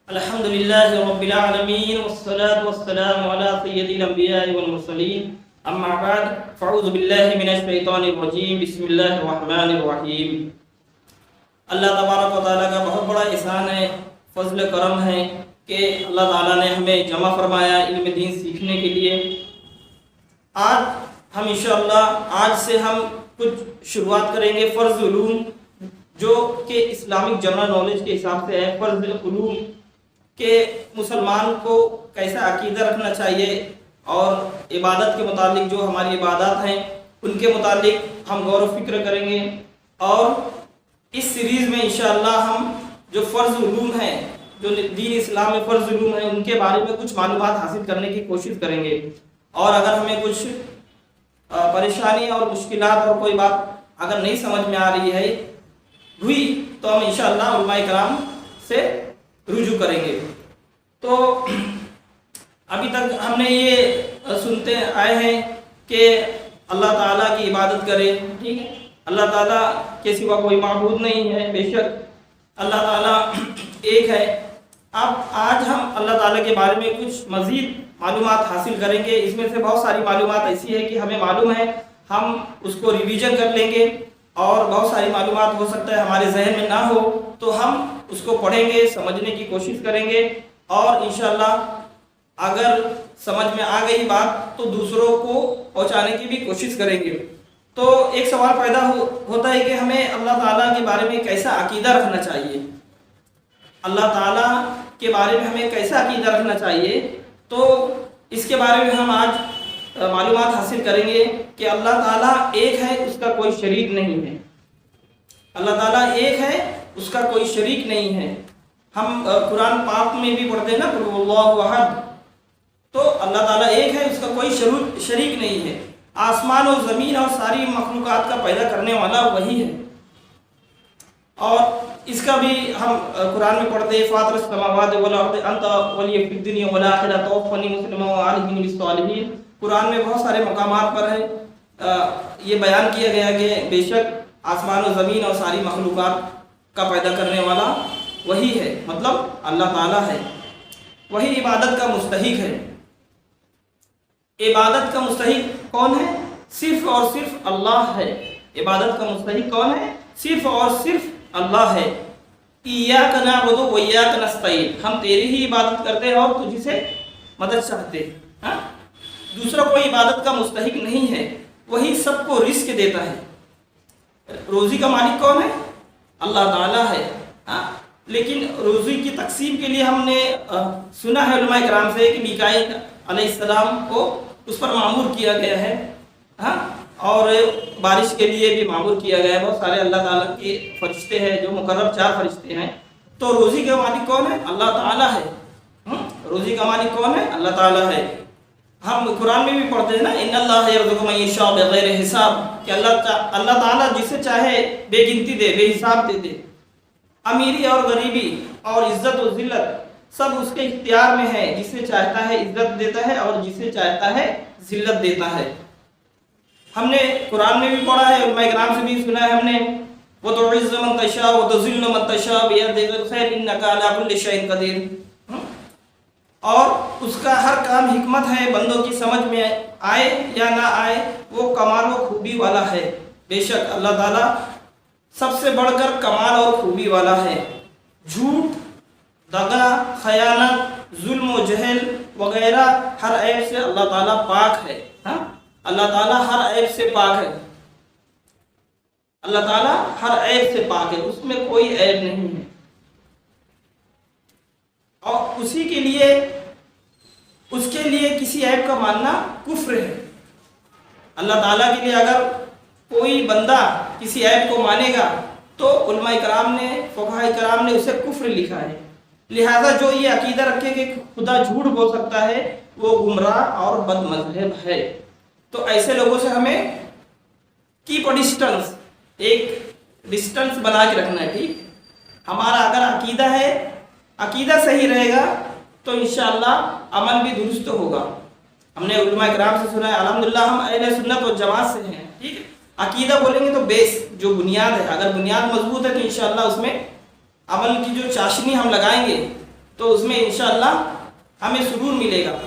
الحمد لله رب العالمين والصلاة والسلام على سيد الأنبياء والمرسلين أما بعد فأعوذ بالله من الشيطان الرجيم بسم الله الرحمن الرحيم۔ اللہ تبارک و تعالیٰ کا بہت بڑا احسان ہے، فضل کرم ہے کہ اللہ تعالیٰ نے ہمیں جمع فرمایا علم دین سیکھنے کے لیے۔ آج ہم انشاءاللہ آج سے ہم کچھ شروعات کریں گے فرض علوم، جو کہ اسلامک جنرل نالج کے حساب سے ہے۔ فرض علوم کہ مسلمان کو کیسا عقیدہ رکھنا چاہیے اور عبادت کے متعلق جو ہماری عبادات ہیں ان کے متعلق ہم غور و فکر کریں گے، اور اس سیریز میں انشاءاللہ ہم جو فرض علوم ہیں، جو دین اسلام میں فرض علوم ہیں، ان کے بارے میں کچھ معلومات حاصل کرنے کی کوشش کریں گے، اور اگر ہمیں کچھ پریشانی اور مشکلات اور کوئی بات اگر نہیں سمجھ میں آ رہی ہے ہوئی تو ہم انشاءاللہ علماء کرام سے رجوع کریں گے۔ تو ابھی تک ہم نے یہ سنتے آئے ہیں کہ اللہ تعالیٰ کی عبادت کرے، ٹھیک ہے، اللہ تعالیٰ کے سوا کوئی معبود نہیں ہے، بے شک اللہ تعالیٰ ایک ہے۔ اب آج ہم اللہ تعالیٰ کے بارے میں کچھ مزید معلومات حاصل کریں گے۔ اس میں سے بہت ساری معلومات ایسی ہے کہ ہمیں معلوم ہے، ہم اس کو ریویژن کر لیں گے، اور بہت ساری معلومات ہو سکتا ہے ہمارے ذہن میں نہ ہو تو ہم اس کو پڑھیں گے، سمجھنے کی کوشش کریں گے، اور انشاءاللہ اگر سمجھ میں آ گئی بات تو دوسروں کو پہنچانے کی بھی کوشش کریں گے۔ تو ایک سوال پیدا ہوتا ہے کہ ہمیں اللہ تعالیٰ کے بارے میں کیسا عقیدہ رکھنا چاہیے، اللہ تعالیٰ کے بارے میں ہمیں کیسا عقیدہ رکھنا چاہیے۔ تو اس کے بارے میں ہم آج معلومات حاصل کریں گے کہ اللہ تعالیٰ ایک ہے، اس کا کوئی شریک نہیں ہے۔ اللہ تعالیٰ ایک ہے، اس کا کوئی شریک نہیں ہے۔ ہم قرآن پاک میں بھی پڑھتے ہیں نا قل هو اللہ احد، تو اللہ تعالیٰ ایک ہے، اس کا کوئی شریک نہیں ہے۔ آسمان و زمین اور ساری مخلوقات کا پیدا کرنے والا وہی ہے، اور اس کا بھی ہم قرآن میں پڑھتے ہیں فاطر السماوات والارض انت ولی فی الدنیا والآخرہ توفنی مسلما والحقنی بالصالحین۔ قرآن میں بہت سارے مقامات پر ہے یہ بیان کیا گیا کہ بے شک آسمان و زمین اور ساری مخلوقات کا پیدا کرنے والا وہی ہے، مطلب اللہ تعالیٰ ہے، وہی عبادت کا مستحق ہے۔ عبادت کا مستحق کون ہے؟ صرف اور صرف اللہ ہے۔ عبادت کا مستحق کون ہے؟ صرف اور صرف اللہ ہے۔ ایاک نعبد و ایاک نستعین، ہم تیری ہی عبادت کرتے ہیں اور تجھ سے مدد چاہتے ہیں، دوسرا کوئی عبادت کا مستحق نہیں ہے۔ وہی سب کو رزق دیتا ہے۔ روزی کا مالک کون ہے؟ اللہ تعالیٰ ہے۔ لیکن روزی کی تقسیم کے لیے ہم نے سنا ہے علماء کرام سے کہ میکائیل علیہ السلام کو اس پر معمور کیا گیا ہے، اور بارش کے لیے بھی معمور کیا گیا ہے۔ بہت سارے اللہ تعالیٰ کے فرشتے ہیں جو مقرب 4 فرشتے ہیں۔ تو روزی کا مالک کون ہے؟ اللہ تعالیٰ ہے۔ روزی کا مالک کون ہے؟ اللہ تعالیٰ ہے۔ ہم قرآن میں بھی پڑھتے ہیں نا ان اللہ یرزق من یشاء بغیر حساب، کہ اللہ تعالیٰ جسے چاہے بے گنتی دے، بے حساب دے دے۔ امیری اور غریبی اور عزت و ذلت سب اس کے اختیار میں ہے، جسے چاہتا ہے عزت دیتا ہے اور جسے چاہتا ہے ذلت دیتا ہے۔ ہم نے قرآن میں بھی پڑھا ہے، علماء کرام سے بھی سنا ہے ہم نے وَتُعِزُّ مَن تَشَاءُ وَتُذِلُّ مَن تَشَاءُ بِيَدِكَ الْخَيْرُ إِنَّكَ عَلَىٰ كُلِّ شَيْءٍ قَدِيرٌ۔ اور اس کا ہر کام حکمت ہے، بندوں کی سمجھ میں آئے یا نہ آئے وہ کمال و خوبی والا ہے۔ بے شک اللہ تعالیٰ سب سے بڑھ کر کمال اور خوبی والا ہے۔ جھوٹ، دغا، خیانت، ظلم و جہل وغیرہ ہر عیب سے اللہ تعالیٰ پاک ہے۔ اللہ تعالیٰ ہر عیب سے پاک ہے۔ اللہ تعالیٰ ہر عیب سے پاک ہے، اس میں کوئی عیب نہیں ہے، اور اس کے لیے کسی عیب کا ماننا کفر ہے۔ اللہ تعالیٰ کے لیے اگر کوئی بندہ کسی عیب کو مانے گا تو علماء کرام نے، فقہاء کرام نے اسے کفر لکھا ہے۔ لہذا جو یہ عقیدہ رکھے کہ خدا جھوٹ بول سکتا ہے وہ گمراہ اور بد مذہب ہے۔ تو ایسے لوگوں سے ہمیں کیپ ڈسٹنس، ایک ڈسٹنس بنا کے رکھنا ہے، ٹھیک۔ ہمارا اگر عقیدہ ہے، عقیدہ صحیح رہے گا تو انشاءاللہ عمل بھی درست ہوگا۔ ہم نے علماء کرام سے سنا ہے، الحمدللہ ہم اہل سنت و جماعت سے ہیں، ٹھیک ہے۔ عقیدہ بولیں گے تو بیس جو بنیاد ہے، اگر بنیاد مضبوط ہے تو انشاءاللہ اس میں عمل کی جو چاشنی ہم لگائیں گے تو اس میں انشاءاللہ ہمیں سرور ملے گا۔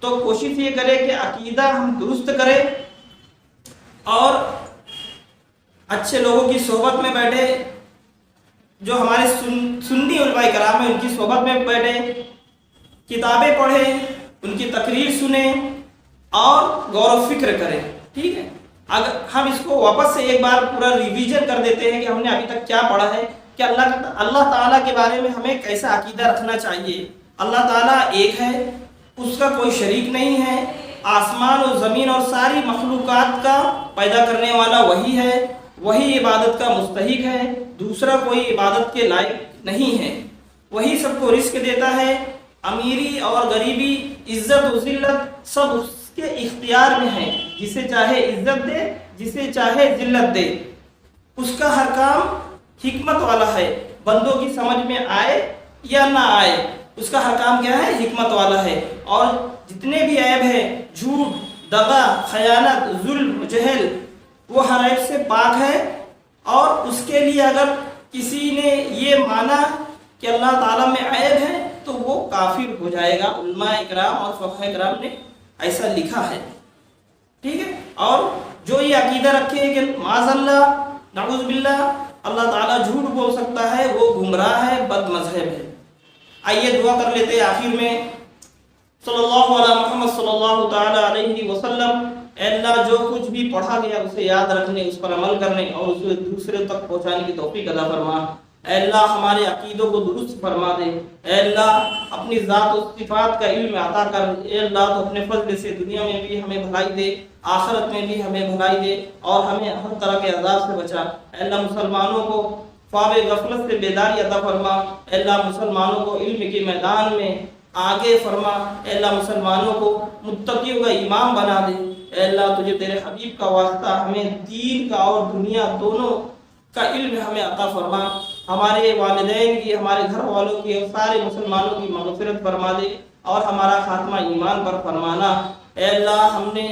تو کوشش یہ کرے کہ عقیدہ ہم درست کریں اور اچھے لوگوں کی صحبت میں بیٹھے، جو ہمارے سنی علماء کرام ہیں ان کی صحبت میں بیٹھے، کتابیں پڑھیں، ان کی تقریر سنیں اور غور و فکر کریں۔ ٹھیک ہے، اگر ہم اس کو واپس سے ایک بار پورا ریویژن کر دیتے ہیں کہ ہم نے ابھی تک کیا پڑھا ہے، کہ اللہ تعالیٰ کے بارے میں ہمیں کیسا عقیدہ رکھنا چاہیے۔ اللہ تعالیٰ ایک ہے، اس کا کوئی شریک نہیں ہے، آسمان و زمین اور ساری مخلوقات کا پیدا کرنے والا وہی ہے، وہی عبادت کا مستحق ہے، دوسرا کوئی عبادت کے لائق نہیں ہے، وہی سب کو رزق دیتا ہے، امیری اور غریبی، عزت و ذلت سب اس کے اختیار میں ہے، جسے چاہے عزت دے جسے چاہے ذلت دے، اس کا ہر کام حکمت والا ہے، بندوں کی سمجھ میں آئے یا نہ آئے اس کا ہر کام کیا ہے؟ حکمت والا ہے۔ اور جتنے بھی عیب ہیں، جھوٹ، دغا، خیانت، ظلم، جہل، وہ ہر عیب سے پاک ہے۔ اور اس کے لیے اگر کسی نے یہ مانا کہ اللہ تعالیٰ میں عیب ہے تو وہ کافر ہو جائے گا۔ علماء اکرام اور فقہاء اکرام نے ایسا لکھا ہے۔ ٹھیک ہے، اور جو یہ عقیدہ رکھے کہ معاذ اللہ، نعوذ باللہ، اللہ تعالیٰ جھوٹ بول سکتا ہے، وہ گمراہ ہے، بد مذہب ہے۔ آئیے دعا کر لیتے ہیں آخر میں۔ صلی اللہ علیہ محمد صلی اللہ تعالی علیہ وسلم۔ اے اللہ، جو کچھ بھی پڑھا گیا اسے یاد رکھنے، اس پر عمل کرنے اور اسے دوسرے تک پہنچانے کی توفیق عطا فرما۔ اے اللہ، ہمارے عقیدوں کو درست فرما دے۔ اے اللہ، اپنی ذات و صفات کا علم عطا کر۔ اے اللہ، تو اپنے فضل سے دنیا میں بھی ہمیں بھلائی دے، آخرت میں بھی ہمیں بھلائی دے اور ہمیں ہر طرح کے عذاب سے بچا۔ اے اللہ، مسلمانوں کو خواب غفلت سے بیداری عطا فرما۔ اے اللہ، مسلمانوں کو علم کے میدان میں آگے فرما۔ اے اللہ، مسلمانوں کو متقیوں کا امام بنا دے۔ اے اللہ، تجھے تیرے حبیب کا واسطہ ہمیں دین کا اور دنیا دونوں کا علم ہمیں عطا فرما۔ ہمارے والدین کی، ہمارے گھر والوں کی اور سارے مسلمانوں کی مغفرت فرما دے اور ہمارا خاتمہ ایمان پر فرمانا۔ اے اللہ، ہم نے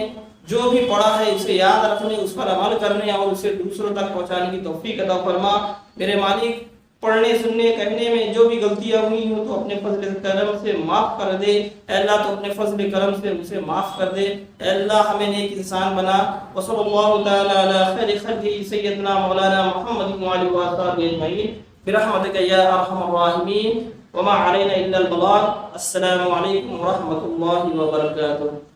جو بھی پڑھا ہے اسے یاد رکھنے، اس پر عمل کرنے اور اسے دوسروں تک پہنچانے کی توفیق عطا فرما۔ میرے مالک، پڑھنے، سننے، کہنے میں جو بھی غلطیاں ہوئی ہوں تو اپنے فضل کرم سے معاف کر دے۔ اے اللہ، تو اپنے فضل کرم سے اسے معاف کر دے۔ اے اللہ، ہمیں نیک انسان بنا۔ وصلی اللہ تعالی علی خیر خلقہ سیدنا مولانا محمد وعلی وصحبہ اجمعین برحمتک یا ارحم الراحمین وما علینا الا البلاغ۔ السلام علیکم ورحمۃ اللہ وبرکاتہ۔